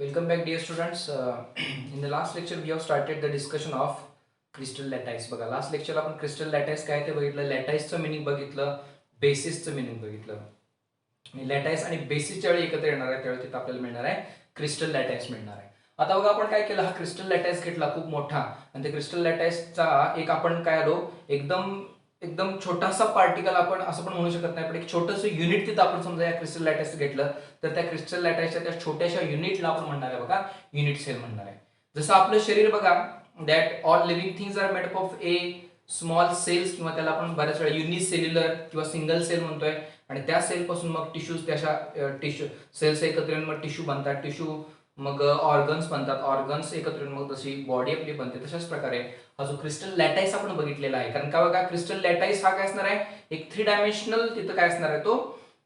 Welcome back, dear students. In the last lecture, we have started the discussion of crystal lattice. बघा last lecture आपण crystal lattice काय ते बघितलं, लॅटाईसचं meaning बघितलं, बेसिसचं meaning बघितलं. आणि लॅटाईस आणि बेसिस ज्यावेळी एकत्र येणार आहे त्यावेळी तिथं आपल्याला मिळणार आहे क्रिस्टल लॅटाईस मिळणार आहे. आता बघा आपण काय केलं, हा क्रिस्टल लॅटाईस घेतला खूप मोठा आणि त्या क्रिस्टल लॅटाईसचा एक आपण काय आलो एकदम एकदम छोटासा पार्टिकल आपण असं पण म्हणू शकत नाही, पण एक छोटंसं युनिट तिथं आपण समजा या क्रिस्टल लॅटाईस घेतलं तर त्या क्रिस्टल लॅटाईसच्या त्या छोट्याशा युनिटला आपण म्हणणार आहे बघा युनिट सेल म्हणणार आहे. जसं आपलं शरीर बघा, that all living things are made up of a small cells किंवा त्याला आपण बऱ्याच वेळा युनिसेल्युलर किंवा सिंगल सेल म्हणतोय. आणि त्या सेल पासून मग टिश्यूज त्याच्या टिश्यू सेल्स एकत्र येऊन मग टिश्यू बनतात, टिश्यू मग ऑर्गन्स बनतात, ऑर्गन्स एकत्र येऊन मग जशी बॉडी आपली बनते. तशाच प्रकारे हा जो क्रिस्टल लॅटाईस आपण बघितलेला आहे, कारण का बघा क्रिस्टल लॅटाईस हा काय असणार आहे, एक 3 डायमेन्शनल तिथं काय असणार आहे तो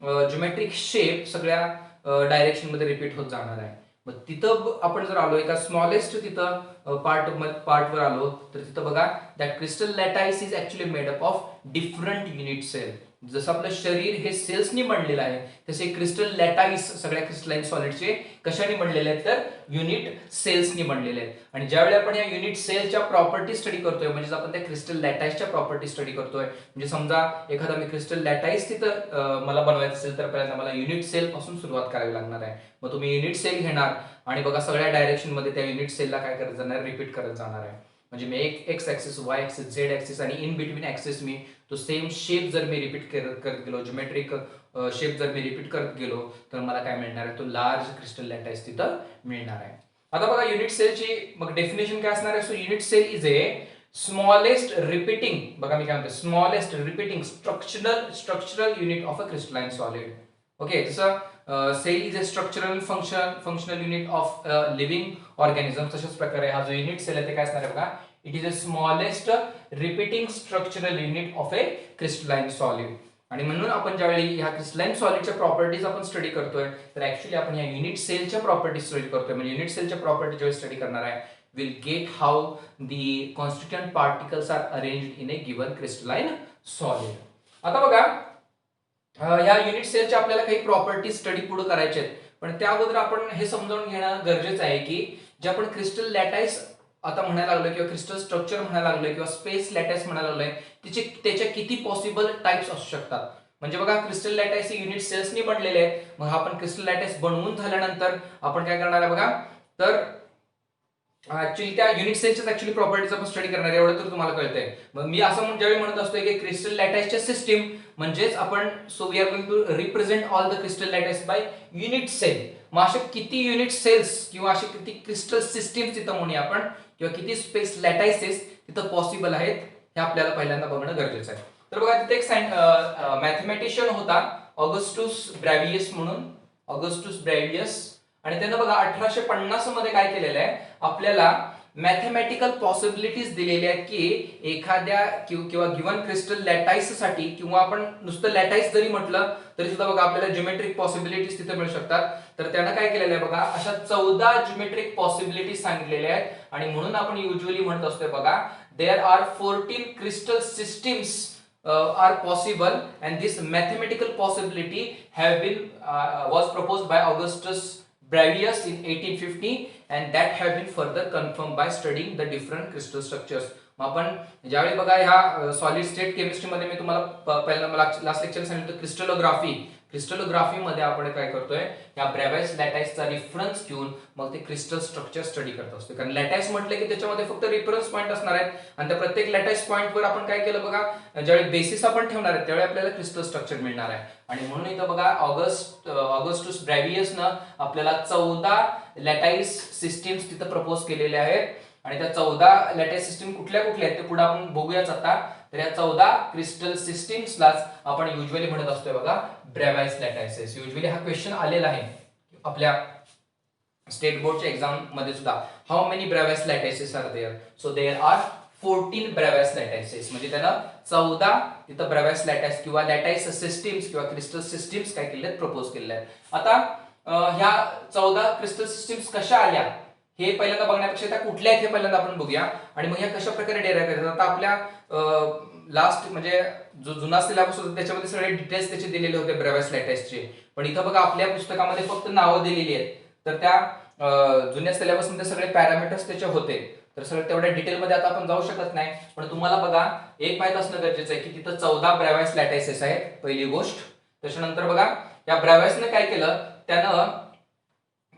ज्योमेट्रिक शेप सगळ्या डायरेक्शन मध्ये रिपीट होत जाणार आहे. मग तिथं आपण जर आलो एका स्मॉलेस्ट तिथं पार्टवर आलो तर तिथं बघा that crystal lattice is actually made up of different unit cell. जसं आपलं शरीर हे सेल्सनी बनलेलं आहे तसे क्रिस्टल लॅटाईस सगळ्या क्रिस्टलाइन सॉलिडचे कशाने बनलेले आहेत तर युनिट सेल्सनी बनलेले आहेत. आणि ज्यावेळी आपण या युनिट सेलच्या प्रॉपर्टी स्टडी करतोय म्हणजे आपण त्या क्रिस्टल लॅटाईसच्या प्रॉपर्टी स्टडी करतोय, म्हणजे समजा एखादा मी क्रिस्टल लॅटाईस तिथं मला बनवायचं असेल तर पहिल्यांदा मला युनिट सेल पासून सुरुवात करावी लागणार आहे. मग तुम्ही युनिट सेल घेणार आणि बघा सगळ्या डायरेक्शन मध्ये त्या युनिट सेलला काय करत जाणार, रिपीट करत जाणार आहे. म्हणजे मी एक x axis, Y axis, Z axis आणि इन बिटवीन ऍक्सिस मी तो सेम शेप जर मी रिपीट करत गेलो, ज्योमेट्रिक शेप जर मी रिपीट करत गेलो तर मला काय मिळणार आहे, तो लार्ज क्रिस्टल लॅटाईस तिथं मिळणार आहे. आता बघा युनिट सेलची मग डेफिनेशन काय असणार आहे. So unit cell is a smallest repeating, बघा मी काय म्हणतो, smallest repeating structural unit of a crystalline solid. Okay, जसं cell is a structural functional unit of living organism, तशाच प्रकारे हा जो युनिट सेल आहे ते काय असणार आहे बघा, it is a smallest repeating structural unit of A crystalline solid. आणि म्हणून आपण ज्यावेळी ह्या क्रिस्टलाइन सॉलिडच्या प्रॉपर्टीज आपण स्टडी करतोय तर ऍक्च्युअली आपण या युनिट सेलच्या प्रॉपर्टीज स्टडी करतोय. म्हणजे युनिट सेलच्या प्रॉपर्टी ज्यावेळी स्टडी करणार आहे will get how the constituent particles are arranged in a given crystalline solid. आता बघा ह्या युनिट सेलच्या आपल्याला काही प्रॉपर्टी स्टडी पुढे करायचे आहेत, पण त्या अगोदर आपण हे समजावून घेणं गरजेचं आहे की जे आपण क्रिस्टल लॅटाईस आता म्हणायला लागलोय किंवा क्रिस्टल स्ट्रक्चर म्हणायला लागलोय किंवा स्पेस लॅटाईस म्हणायला लागलोय त्याच्या किती पॉसिबल टाइप्स असू शकतात. म्हणजे बघा क्रिस्टल लॅटाईस हे युनिट सेल्सनी बनलेले आहेत. मग आपण क्रिस्टल लॅटाईस बनवून झाल्यानंतर आपण काय करणार आहे बघा, तर ऍक्च्युअली त्या युनिट सेलच्या ऍक्च्युअली प्रॉपर्टीज आपण स्टडी करणार आहे, एवढं तर तुम्हाला कळतंय. मग मी असं ज्यावेळी म्हणत असतोय की क्रिस्टल लॅटाईसच्या सिस्टीम म्हणजेच आपण so we are going to represent all the crystal lattice by unit cell. मग असे किती युनिट सेल्स किंवा असे किती क्रिस्टल सिस्टीम्स तिथं म्हणूया आपण किंवा किती स्पेस लॅटाईसेस तिथं पॉसिबल आहेत हे आपल्याला पहिल्यांदा बघणं गरजेचं आहे. तर बघा तिथे एक मॅथमॅटिशियन होता ऑगस्टस ब्रॅव्हियस म्हणून, ऑगस्टस ब्रॅव्हियस. आणि त्यानं बघा 1850 मध्ये काय केलेलं आहे, आपल्याला मॅथमॅटिकल पॉसिबिलिटीज दिलेल्या आहेत की एखाद्या किंवा गिवन क्रिस्टल लॅटाईस साठी किंवा आपण नुसतं लॅटाईस जरी म्हटलं तरी सुद्धा बघा आपल्याला ज्योमेट्रिक पॉसिबिलिटीज तिथे मिळू शकतात. तर त्यानं काय केलेलं आहे बघा, अशा 14 ज्योमेट्रिक पॉसिबिलिटीज सांगितलेल्या आहेत. आणि म्हणून आपण युजली म्हणत असतोय बघा, there are 14 crystal systems are possible and this mathematical possibility have been was proposed by Augustus Bravais in 1850 and that have been further confirmed by studying the different crystal structures. आपण ज्यावेळी बघा ह्या solid state chemistry मध्ये मी तुम्हाला पहिल्यांदा last lecture सांगितलं crystallography मध्ये आपण काय करतोय, या ब्रॅव्हाइस लॅटाईसचा रेफरन्स घेऊन मग ते क्रिस्टल स्ट्रक्चर स्टडी करत असतो. कारण लॅटाईस म्हटलं की त्याच्यामध्ये फक्त रेफरन्स पॉईंट असणार आहेत आणि त्या प्रत्येक लॅटाईस पॉईंटवर आपण काय केलं बघा, ज्यावेळी बेसिस आपण ठेवणार आहे त्यावेळी आपल्याला क्रिस्टल स्ट्रक्चर मिळणार आहे. आणि म्हणून इथं बघा ऑगस्टस ब्रॅव्हियसनं आपल्याला 14 लॅटाईस सिस्टीम्स तिथं प्रपोज केलेल्या आहेत. आणि त्या 14 लॅटाईस सिस्टीम कुठल्या कुठल्या आहेत ते पुढे आपण बघूयाच आता. तर या 14 क्रिस्टल सिस्टीम्सलाच आपण युजली म्हणत असतोय बघा ब्रॅव्हाइस लॅटाईसेस. युजली हा क्वेश्चन आलेला आहे आपल्या स्टेट बोर्डच्या एक्झाम मध्ये सुद्धा. How many Bravais lattices are there? So there are 14 Bravais lattices. म्हणजे त्यानं 14 तिथं ब्रॅव्हाइस लॅटाईस किंवा लॅटाईस सिस्टीम्स किंवा क्रिस्टल सिस्टीम्स काय केले आहेत, प्रपोज केलेले आहेत. आता ह्या 14 क्रिस्टल सिस्टीम्स कशा आल्या हे पहिल्यांदा बघण्यापेक्षा त्या कुठल्या आहेत हे पहिल्यांदा आपण बघूया आणि मग ह्या कशा प्रकारे डेराइव्ह करतात. आता आपल्या लास्ट म्हणजे जो जुना सिलेबस होता त्याच्यामध्ये सगळे डिटेल्स त्याचे दिलेले होते ब्रॅव्हाइस लॅटाईसचे, पण इथं बघा आपल्या पुस्तकामध्ये फक्त नावं दिलेली आहेत. तर त्या जुन्या सिलेबसमध्ये सगळे पॅरामीटर्स त्याचे होते, तर सगळं तेवढ्या डिटेलमध्ये आता आपण जाऊ शकत नाही. पण तुम्हाला बघा एक माहित असणं गरजेचं आहे की तिथं 14 ब्रॅव्हाइस लॅटायसेस आहेत, पहिली गोष्ट. त्याच्यानंतर बघा या ब्रॅव्हाइसने काय केलं,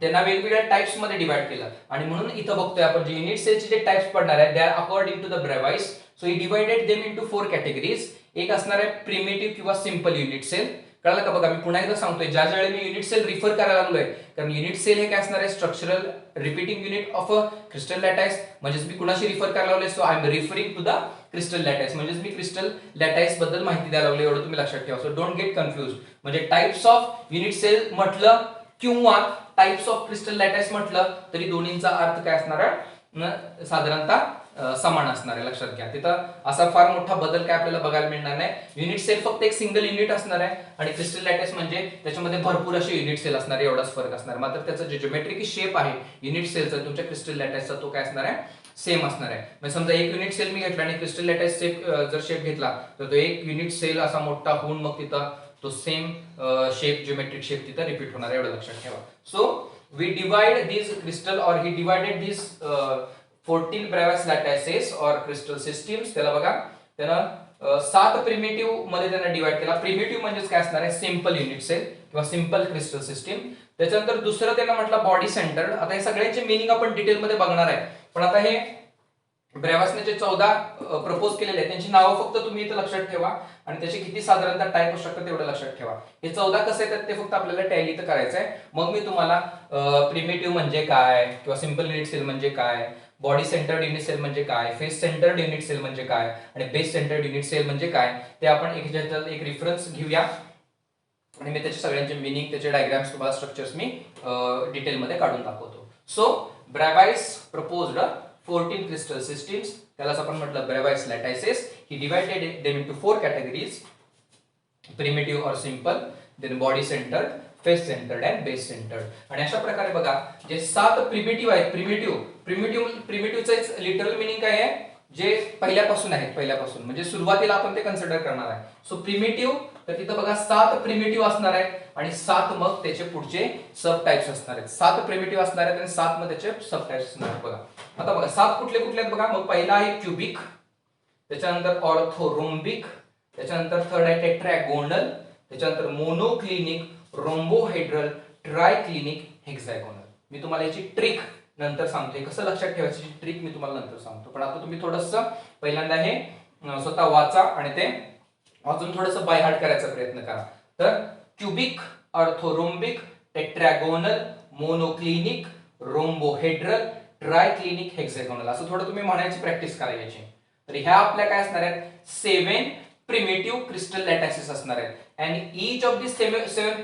त्यांना वेगवेगळ्या टाइप्स मध्ये डिवाइड केलं. आणि म्हणून इथं बघतोय आपण जे युनिट सेलचे जे टाइप्स पडणार आहेत, they are according to the Bravais. So he divided them into 4 categories. एक असणार आहे प्रिमिटिव्ह किंवा सिंपल युनिट सेल. कळलं का? बघा मी पुन्हा एकदा सांगतोय, ज्या ज्यावेळी मी युनिट सेल रिफर करायला लागलोय, कारण युनिट सेल हे काय असणार आहे, structural repeating unit of a crystal lattice. म्हणजेच मी कुणाशी रिफर करायला लागलोय, so I am referring to the crystal lattice. म्हणजेच मी क्रिस्टल लॅटाइस बद्दल माहिती द्यायला लागलो, एवढं तुम्ही लक्षात ठेवा. So don't get confuse. म्हणजे टाइप्स ऑफ युनिट सेल म्हटलं किंवा टाइप्स ऑफ क्रिस्टल लॅटाइस म्हटलं तरी दोन्हींचा अर्थ काय असणार आहे, साधारणतः समान असणार आहे. लक्षात घ्या, तिथं असा फार मोठा बदल काय आपल्याला बघायला मिळणार नाही. युनिट सेल फक्त एक सिंगल युनिट असणार आहे आणि क्रिस्टल लॅटाइस म्हणजे त्याच्यामध्ये भरपूर असे युनिट सेल असणार आहे, एवढाच फरक असणार आहे. मात्र त्याचा जे ज्योमेट्रिक शेप आहे युनिट सेलचा तुमच्या क्रिस्टल लॅटाइसचा, तो काय असणार आहे, सेम असणार आहे. म्हणजे समजा एक युनिट सेल मी घेतला आणि क्रिस्टल लॅटाइस जर शेप घेतला तर तो एक युनिट सेल असा मोठा होऊन मग तिथं तो सेम शेप, ज्योमेट्रिक शेप तिथं रिपीट होणार आहे, एवढं लक्षात ठेवा. So we divide this crystal और ही डिवाइडेड दिस 14 ब्रॅव्हाइस लॅटाइसेस और क्रिस्टल सिस्टीम्स. त्याला बघा त्यानं 7 प्रिमिटिव्ह मध्ये त्यांना डिवाइड केला. प्रिमिटिव्ह म्हणजेच काय असणार आहे, सिंपल युनिट सेल किंवा सिंपल क्रिस्टल सिस्टीम. त्याच्यानंतर दुसरं त्यांना म्हटलं बॉडी सेंटर्ड. आता हे सगळ्यांचे मिनिंग आपण डिटेल मध्ये बघणार आहे, पण आता हे ब्रॅव्हाइसने जे 14 प्रपोज केलेले आहेत त्यांची नावं फक्त तुम्ही इथं लक्षात ठेवा आणि त्याचे किती साधारणतः टाइप असू शकतात तेवढं लक्षात ठेवा. हे 14 कसे येतात ते फक्त आपल्याला टॅली इथं करायचं आहे. मग मी तुम्हाला प्रिमिटिव्ह म्हणजे काय किंवा सिंपल युनिट सेल म्हणजे काय, बॉडी सेंटर्ड युनिट सेल म्हणजे काय, फेस सेंटर्ड युनिट सेल म्हणजे काय आणि बेस सेंटर्ड युनिट सेल म्हणजे काय, ते आपण एक रेफरन्स घेऊया आणि मी त्याचे सगळ्यांचे मिनिंग, त्याचे डायग्राम्स, तुम्हाला स्ट्रक्चर्स मी डिटेलमध्ये काढून दाखवतो. So Bravais proposed 14 crystal systems. त्यालाच आपण म्हटलं Bravais lattices. He divided them into 4 categories, primitive और simple, then body centred, face centred and base centred. आणि अशा प्रकारे बघा जे 7 प्रिमिटिव्ह आहेत, प्रिमिटिव्हचं लिटरल मिनिंग काय आहे, जे पहिल्यापासून आहेत, पहिल्यापासून म्हणजे सुरुवातीला आपण ते कन्सिडर करणार आहे. सो प्रिमिटिव्ह, तर तिथं बघा 7 प्रिमिटिव्ह असणार आहेत आणि 7 मग त्याचे पुढचे सब टाइप्स असणार आहेत. 7 प्रिमिटिव्ह असणार आहेत आणि 7 मध्ये त्याचे सब टाइप्स असणार आहेत. बघा आता बघा 7 कुठले कुठले आहेत बघा. मग पहिला आहे क्युबिक, त्याच्यानंतर ऑर्थोरोम्बिक, त्याच्यानंतर थर्ड आहे टेट्रागोनल, त्याच्यानंतर मोनोक्लिनिक, रोम्बोहेड्रल, ट्रायक्लिनिक, हेक्सागोनल. मी तुम्हाला याची ट्रिक नंतर सांगतो, कसं लक्षात ठेवायची ट्रिक मी तुम्हाला नंतर सांगतो. पण आता तुम्ही थोडंसं पहिल्यांदा हे स्वतः वाचा आणि ते अजून थोडंसं बाय हार्ट करायचा प्रयत्न करा. तर cubic, orthorhombic, tetragonal, monoclinic, rhombohedral, triclinic, hexagonal असं थोडं तुम्ही म्हणायची प्रॅक्टिस करायची. तर ह्या आपल्या काय असणार आहेत, 7 प्रिमिटिव्ह क्रिस्टल लॅटाइसेस असणार आहेत. And each of this 7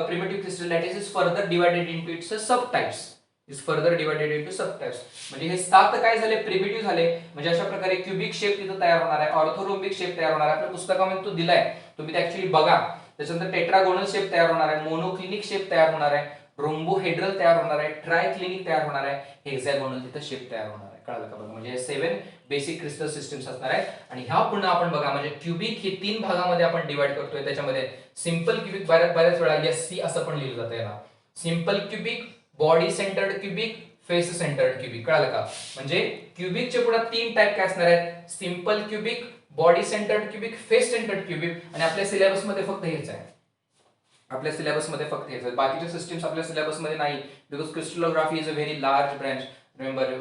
primitive crystal lattices further divided into its sub types, is further divided into sub types. म्हणजे हे 7 काय झाले, प्रिमिटिव्ह झाले. म्हणजे अशा प्रकारे क्युबिक शेप तिथं तयार होणार आहे, ऑर्थोरोम्बिक शेप तयार होणार आहे, आपल्या पुस्तकामध्ये तो दिलाय, तुम्ही ते ऍक्च्युअली बघा. त्याच्यानंतर टेट्रागोनल शेप तयार होणार आहे, मोनोक्लिनिक शेप तयार होणार आहे, रोम्बोहेड्रल तयार होणार आहे, ट्रायक्लिनिक तयार होणार आहे, हेक्सागोनल तिथं शेप तयार होणार आहे. कळलं का बघा. म्हणजे 7 बेसिक क्रिस्टल सिस्टम्स असणार आहेत. आणि ह्या पुन्हा आपण बघा म्हणजे क्युबिक हे 3 भागामध्ये आपण डिवाइड करतोय. त्याच्यामध्ये सिंपल क्युबिक बऱ्याच वेळा SC असं पण लिहिलं जातं याला. Simple cubic, body centred cubic, face centred cubic. कळलं का. म्हणजे क्युबिकचे पुढे 3 टाइप काय असणार आहेत, simple cubic, body centred cubic, face centred cubic. आणि आपल्या सिलेबस मध्ये फक्त हेच आहे, आपल्या सिलेबस मध्ये फक्त हेच आहे. बाकीच्या सिस्टम्स आपल्या सिलेबस मध्ये नाही, because crystallography is a very large branch. Remember,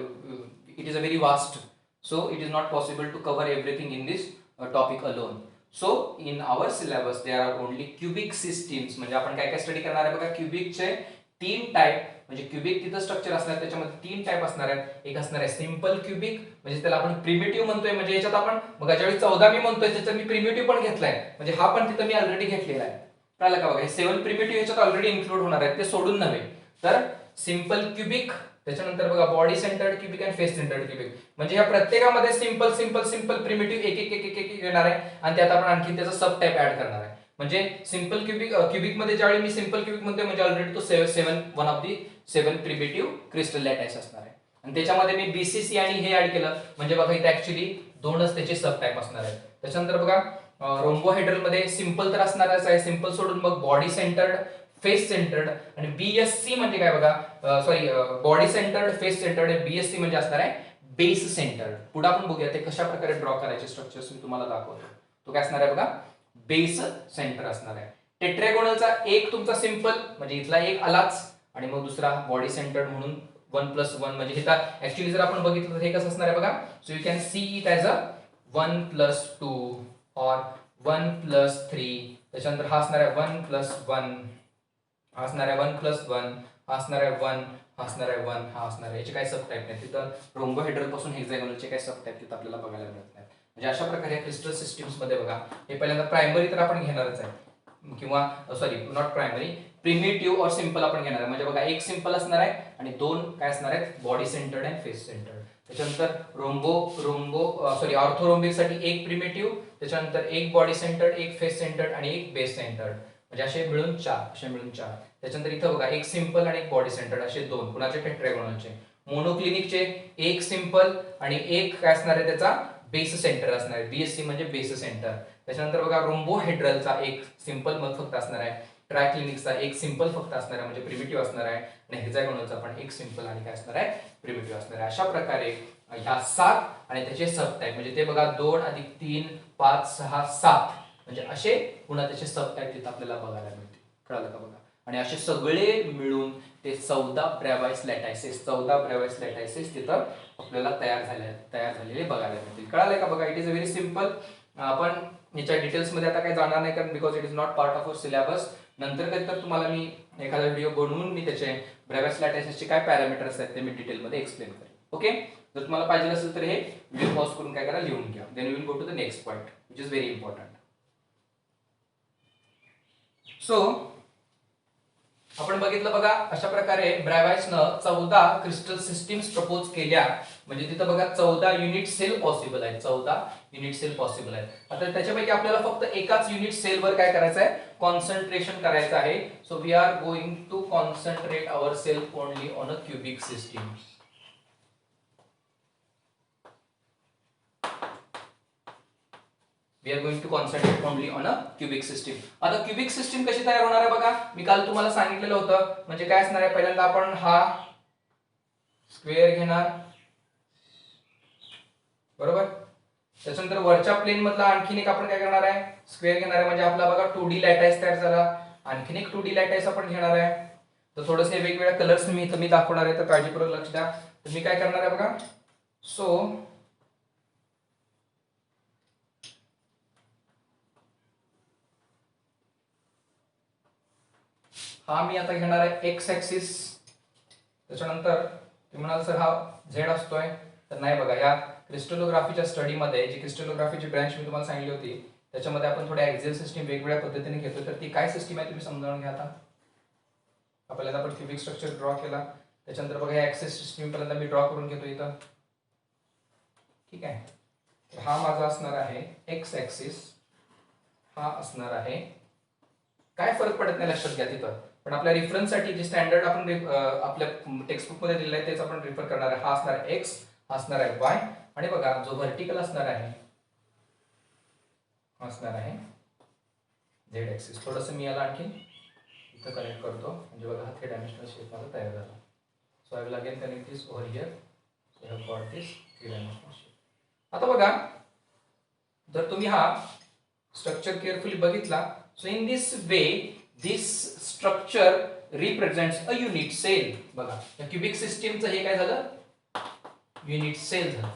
it is a very vast, so it is not possible to cover everything in this topic alone. So in our syllabus there are only cubic systems. म्हणजे आपण काय काय study करणार आहे बघा. क्युबिकचे 3 type, म्हणजे cubic तिथं structure असणार, त्याच्यामध्ये 3 टाइप असणार आहेत. एक असणार आहे सिंपल क्युबिक, म्हणजे त्याला आपण प्रिमिटिव्ह म्हणतोय. म्हणजे याच्यात आपण बघा ज्यावेळी 14 मी म्हणतोय त्याच्यात मी प्रिमिटिव्ह पण घेतलाय, म्हणजे हा पण तिथं मी ऑलरेडी घेतलेला आहे. कळलं का बघा. हे 7 प्रिमिटिव्ह याच्यात ऑलरेडी इन्क्लूड होणार आहेत, ते सोडून नव्हे. तर सिंपल क्युबिक, त्याच्यानंतर बघा बॉडी सेंटर्ड क्युबिक आणि फेस सेंटर्ड क्युबिक. म्हणजे या प्रत्येकामध्ये सिंपल सिंपल सिंपल प्रिमिटिव्ह एक एक एक एक येणार आहे आणि त्यात आपण आणखी त्याचा सब टाइप ऍड करणार आहे. म्हणजे सिंपल क्युबिक मध्ये ज्यावेळी मी सिंपल क्युबिक म्हणतोय म्हणजे ऑलरेडी तो 7 one of the 7 primitive crystal lattice असणार आहे. आणि त्याच्यामध्ये मी BCC आणि हे ऍड केलं, म्हणजे बघा इथे ऍक्च्युअली 2च त्याचे सब टाइप असणार आहेत. त्याच्यानंतर बघा रोम्बोहेड्रल मध्ये सिंपल तर असणारच आहे, सिंपल सोडून मग बॉडी सेंटर्ड, फेस सेंटर्ड, आणि बीएससी म्हणजे काय बघा, sorry body centred, face centred, आणि बीएससी म्हणजे असणार आहे बेस सेंटर्ड. पुढे आपण बघूया ते कशा प्रकारे ड्रॉ करायचे स्ट्रक्चर्स मी तुम्हाला दाखवतो. तो काय असणार आहे बघा, बेस सेंटर असणार आहे. टेट्रागोनलचा एक तुमचा सिंपल म्हणजे इथला एक आलाच, आणि मग दुसरा बॉडी सेंटर्ड म्हणून 1+1 म्हणजे हे ऍक्च्युअली जर आपण बघितलं तर हे कसं असणार आहे बघा. So you can see it as a 1+2 और 1+3. त्याच्यानंतर हा असणार आहे 1+1, हा असणार आहे 1+1, हा असणार आहे 1, हा असणार आहे 1, हा असणार आहे. याचे काही सब टाईप नाही तिथं. रोम्बोहेड्रल पासून हेक्सागोनलचे काही सब टाईप तिथं आपल्याला बघायला मिळत नाही. म्हणजे अशा प्रकारे क्रिस्टल सिस्टीम्स मध्ये बघा, हे पहिल्यांदा प्रायमरी तर आपण घेणारच आहे, किंवा सॉरी नॉट प्रायमरी, प्रिमिटिव्ह और सिंपल आपण घेणार आहे. म्हणजे बघा एक सिंपल असणार आहे आणि दोन काय असणार आहेत, बॉडी सेंटर्ड आणि फेस सेंटर्ड. त्याच्यानंतर सॉरी ऑर्थोरोम्बिक साठी एक प्रिमिटिव्ह, त्याच्यानंतर एक बॉडी सेंटर्ड, एक फेस सेंटर्ड आणि एक बेस सेंटर्ड, म्हणजे असे मिळून 4. त्याच्यानंतर इथं बघा एक सिंपल आणि एक बॉडी सेंटर्ड असे 2 कुणाचे, टेट्रागोनलचे. मोनोक्लिनिकचे एक सिंपल आणि एक काय असणार आहे त्याचा बेस सेंटर असणार आहे, बीएससी म्हणजे बेस सेंटर. त्याच्यानंतर बघा रोम्बोहेड्रलचा एक सिंपल मग फक्त असणार आहे, ट्रायक्लिनिकचा एक सिंपल फक्त असणार आहे म्हणजे प्रिमिटिव्ह असणार आहे, आणि हेक्सागोनलचा पण एक सिंपल आणि काय असणार आहे, प्रिमिटिव्ह असणार आहे. अशा प्रकारे ह्या 7 आणि त्याचे सब टाईप म्हणजे ते बघा 2 अधिक 3 5 6 7 म्हणजे असे पुन्हा त्याचे सब टाईप तिथे आपल्याला बघायला मिळते. कळालं का बघा. आणि असे सगळे मिळून ते 14 ब्रॅव्हाइस लॅटायसिस, 14 ब्रॅव्हाइस लॅटायसिस तिथं आपल्याला तयार झालेले बघायला मिळतील. कळालंय का बघा. It is a very simple. आपण याच्या डिटेल्स मध्ये आता काही जाणार नाही कारण because it is not part of our syllabus. नंतर कधी तर तुम्हाला मी एखादा व्हिडिओ बनवून मी त्याचे ब्रॅव्हाइस लॅटायसिसचे काय पॅरामीटर्स आहेत ते मी डिटेल मध्ये एक्सप्लेन करेन. ओके. जर तुम्हाला पाहिजे असेल तर हे व्हिडिओ पॉज करून काय करा, लिहून घ्या. Then we will go to the next point which is very important. So आपण बघितलं बघा अशा प्रकारे ब्रॅव्हाइसनं 14 क्रिस्टल सिस्टीम्स प्रपोज केल्या. म्हणजे तिथं बघा 14 युनिट सेल पॉसिबल आहेत, 14 युनिट सेल पॉसिबल आहेत. आता त्याच्यापैकी आपल्याला फक्त एकाच युनिट सेलवर काय करायचं आहे, कॉन्सन्ट्रेशन करायचं आहे. So we are going to concentrate our self only on a cubic system. We are going to concentrate only on a cubic system. आता क्युबिक सिस्टीम कशी तयार होणार आहे बघा. मी काल तुम्हाला सांगितलेलं होतं. म्हणजे काय असणार आहे, पहिल्यांदा आपण हा स्क्वेअर घेणार, बरोबर. त्याच्यानंतर वरच्या प्लेन मधला आणखीन एक आपण काय करणार आहे, स्क्वेअर घेणार आहे. म्हणजे आपला बघा 2D लॅटाइस तयार झाला. आणखीन एक 2D लॅटाइस आपण घेणार आहे. तर थोडेसे वेगवेगळ्या कलर्स मी इथं दाखवणार आहे, तर काळजीपूर्वक लक्ष द्या. तर मी काय करणार आहे बघा. सो हा मी आता घेणार आहे एक्स ऍक्सिस. त्याच्यानंतर तुम्ही म्हणाल सर हा झेड असतोय, तर नाही बघा. या क्रिस्टलोग्राफीच्या स्टडीमध्ये जी क्रिस्टलोग्राफीची ब्रँच मी तुम्हाला सांगितली होती त्याच्यामध्ये आपण थोड्या एक्झेल सिस्टीम वेगवेगळ्या पद्धतीने घेतो. तर ती काय सिस्टीम आहे तुम्ही समजावून घ्या. आता आपल्याला आपण क्युबिक स्ट्रक्चर ड्रॉ केला. त्याच्यानंतर बघा ऍक्सिस सिस्टीम पर्यंत मी ड्रॉ करून घेतो इथं. ठीक आहे. हा माझा असणार आहे एक्स ऍक्सिस, हा असणार आहे, काय फरक पडत नाही लक्षात घ्या तिथं. पण आपल्या रेफरन्ससाठी जे स्टँडर्ड आपण आपल्या टेक्स्टबुक मध्ये दिलेलं आहे तेच आपण रेफर करणार आहे. हा असणार आहे एक्स, हा असणार आहे वाय, आणि बघा जो व्हर्टिकल असणार आहे हा असणार आहे झेड ऍक्सिस. थोडंसं मी याला आणखी इथं कनेक्ट करतो म्हणजे बघा हा 3 डायमेन्शनल शेप माझा तयार झाला. So I will again connect this over here. So I have got this 3 dimensional shape. आता बघा जर तुम्ही हा स्ट्रक्चर केअरफुली बघितला, so in this way this structure represents a unit cell. बघा या क्युबिक सिस्टीमचं हे काय झालं, युनिट सेल झालं.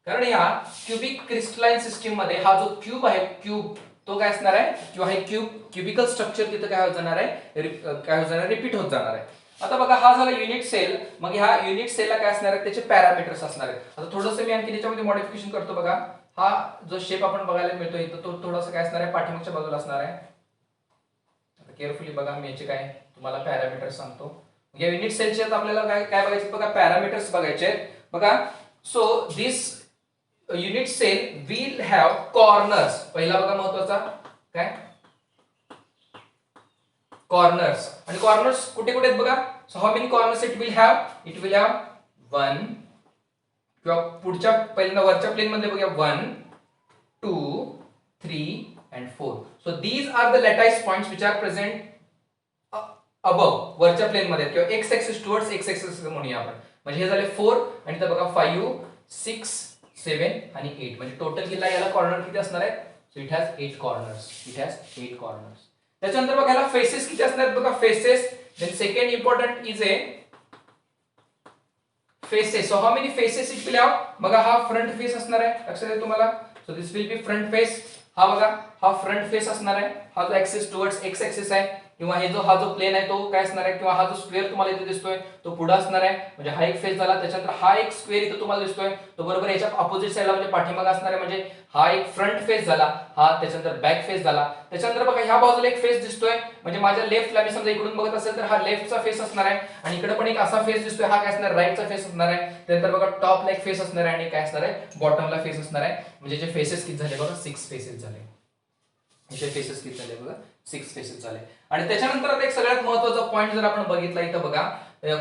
कारण या क्युबिक क्रिस्टलाइन सिस्टीम मध्ये हा जो क्यूब आहे, क्यूब तो काय असणार आहे, किंवा हे क्युबिकल स्ट्रक्चर तिथं काय होत जाणार आहे, रिपीट होत जाणार आहे. आता बघा हा झाला युनिट सेल. मग ह्या युनिट सेलला काय असणार आहे, त्याचे पॅरामीटर्स असणार आहेत. आता थोडंसं मी आणखी त्याच्यामध्ये मॉडिफिकेशन करतो. बघा हा जो शेप आपण बघायला मिळतो इथं तो थोडासा काय असणार आहे, पाठीमागच्या बाजूला असणार आहे. आता केअरफुली बघा मी याचे काय तुम्हाला पॅरामीटर्स सांगतो. या युनिट सेलचे आपल्याला काय काय बघायचे बघा, पॅरामीटर्स बघायचे आहेत. बघा so this unit cell will have corners. पहिला बघा महत्वाचा काय, कॉर्नर्स. आणि कॉर्नर्स कुठे कुठे आहेत बघा. So how many corners it will have, it will have 1, किंवा पुढच्या पहिल्यांदा वरच्या प्लेन मध्ये बघा 1 2 3 and 4. So these are the lattice points which are present above वरच्या प्लेन मध्ये किंवा X axis towards X axis म्हणूया आपण. म्हणजे हे झाले 4 आणि इथं बघा 5 6 7 आणि 8 म्हणजे टोटल किल्ला याला कॉर्नर किती असणार आहे. So it has 8 corners. It has 8 corners. त्याच्यानंतर बघा याला फेसेस किती असणार आहेत बघा. Faces then second important is a faces. So how many faces it will have. बघा हा फ्रंट फेस असणार आहे. लक्षात आहे तुम्हाला. So this will be front face. हा बघा हा फ्रंट फेस असणार आहे. हा जो ऍक्सिस टुवर्ड्स एक्स ऍक्सिस आहे किंवा हा जो प्लेन आहे तो काय असणार आहे किंवा हा जो स्क्वेअर तुम्हाला इथे दिसतोय तो पुढे असणार आहे. म्हणजे हा एक फेस झाला. त्याच्यानंतर हा एक स्क्वेअर इथे तुम्हाला दिसतोय तो बरोबर याच्या अपोजिट साइडला म्हणजे पाठीमागे असणार आहे. म्हणजे हा एक फ्रंट फेस झाला. हा त्याच्यानंतर बॅक फेस झाला. त्याच्यानंतर बघा ह्या बाजूला एक फेस दिसतोय म्हणजे माझ्या लेफ्टला मी समजा इकडून बघत असेल तर हा लेफ्टचा फेस असणार आहे आणि इकडे पण एक असा फेस दिसतोय. हा काय असणार राईटचा फेस असणार आहे. त्यानंतर बघा टॉपला एक फेस असणार आहे आणि काय असणार आहे बॉटमला फेस असणार आहे. म्हणजे जे फेसेस किती झाले बघा 6 फेसेस झाले. हे फेसेस किती झाले बघा 6 फेसेस झाले. आणि त्याच्यानंतर आता एक सगळ्यात महत्त्वाचा पॉइंट जर आपण बघितला इथं बघा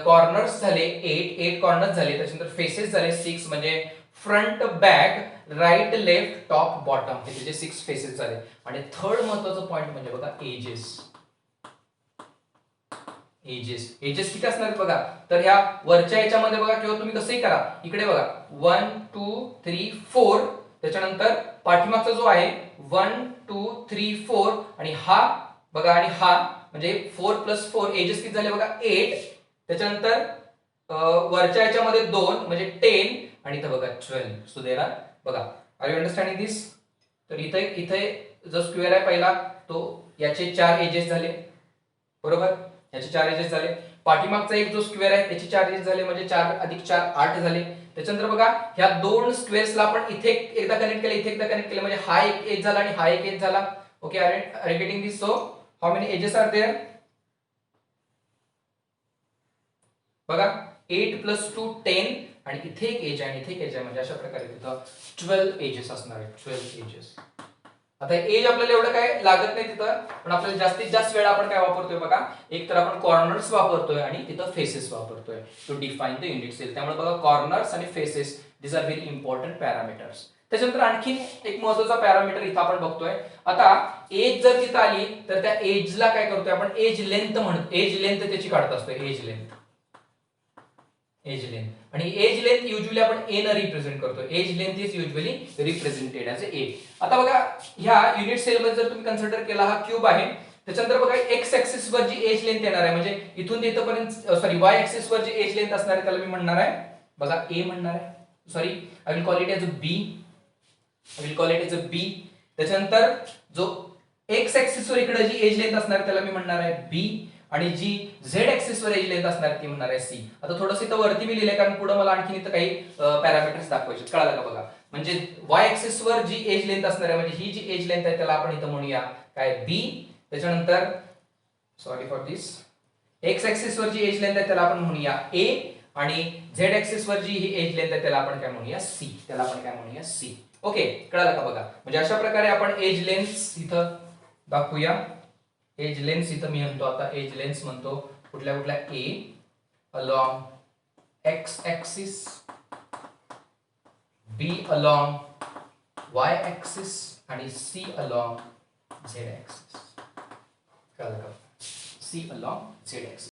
कॉर्नर्स झाले 8 कॉर्नर्स झाले. त्याच्यानंतर फेसेस झाले 6 म्हणजे front back right left top bottom हे त्याचे 6 फेसेस झाले. आणि थर्ड महत्त्वाचा पॉइंट म्हणजे बघा एजेस. एजेस किती असणार बघा. तर ह्या वरच्या याच्यामध्ये बघा किंवा तुम्ही कसंही करा इकडे बघा 1 2 3 4 त्याच्यानंतर पाठीमागचा जो आहे 1 2 3 4 आणि हा बघा आणि हा म्हणजे 4 + 4 एजेस किती झाले बघा 8. त्याच्यानंतर वरच्या याच्यामध्ये 2 म्हणजे 10 आणि इथं बघा 12. सो देयर आर बघा आर यू अंडरस्टँडिंग दिस. तर इथे जो स्क्वेअर आहे पहिला तो याचे 4 एजेस झाले बरोबर. याचे 4 एजेस झाले. पाठीमागचा एक जो स्क्वेअर आहे त्याचे 4 एजेस झाले म्हणजे 4 + 4 8 झाले. त्याच्यानंतर बघा ह्या दोन स्क्वेअर्सला आपण इथे एकदा कनेक्ट केले इथे एकदा कनेक्ट केले म्हणजे हा एक एज झाला आणि हा एक एज झाला. Okay are you getting this. So how many edges are there बघा 8 + 2 10 आणि इथे एक एज आहे आणि इथे एक एज आहे म्हणजे अशा प्रकारे तिथं 12 एजेस असणार आहेत. 12 एजेस. आता एज आपल्याला एवढं काय लागत नाही तिथं पण आपल्याला जास्तीत जास्त वेळा आपण काय वापरतोय बघा एक तर आपण कॉर्नर्स वापरतोय आणि तिथं फेसेस वापरतोय to define the unit cell. त्यामुळे बघा कॉर्नर्स आणि faces this are very important parameters. त्याच्यानंतर आणखी एक महत्त्वाचा पॅरामीटर इथं आपण बघतोय. आता एज जर तिथं आली तर त्या एजला काय करतोय आपण एज लेंथ म्हणतो. एज लेंथ त्याची काढत असतोय. एज लेंथ आणि एज लेंथ युजली आपण ए न रिप्रेझेंट करतो. Edge length is usually represented as A. आता बघा ह्या युनिट सेल मध्ये जर तुम्ही कन्सिडर केला हा क्यूब आहे त्याच्यानंतर बघा एक्स ऍक्सिस वर जी एज लेंथ येणार आहे म्हणजे इथून इथपर्यंत सॉरी वाय ऍक्सिस वर जी एज लेंथ असणार आहे त्याला मी म्हणणार आहे बघा ए म्हणणार आहे. Sorry I will call it as B. त्याच्यानंतर जो एक्स ऍक्सिस वर इकडे जी एज लेंथ असणार त्याला मी म्हणणार आहे बी आणि जी झेड ऍक्सिस वर एज लेंथ असणार ती म्हणणार आहे सी. आता थोडंसं इथं वरती मी लिहिलंय कारण पुढे मला आणखी इथं काही पॅरामीटर्स दाखवायचे. कळालं का बघा. म्हणजे वाय ऍक्सिस वर जी एज लेंथ असणार आहे म्हणजे ही जी एज लेंथ आहे त्याला आपण इथं म्हणूया काय बी. त्याच्यानंतर sorry for this x axis वर जी एज लेंथ आहे त्याला आपण म्हणूया ए आणि झेड ऍक्सिस वर जी ही एज लेंथ आहे त्याला आपण काय म्हणूया सी. ओके कळालं का बघा. म्हणजे अशा प्रकारे आपण एज लेंथ इथं दाखवूया. एज लेंथ इथं मी म्हणतो आता एज लेंथ म्हणतो कुठल्या ए अलॉंग एक्स ऍक्सिस बी अलॉंग वाय ऍक्सिस आणि सी अलॉंग झेड ऍक्सिस. कळलं का सी अलॉंग झेड ऍक्सिस.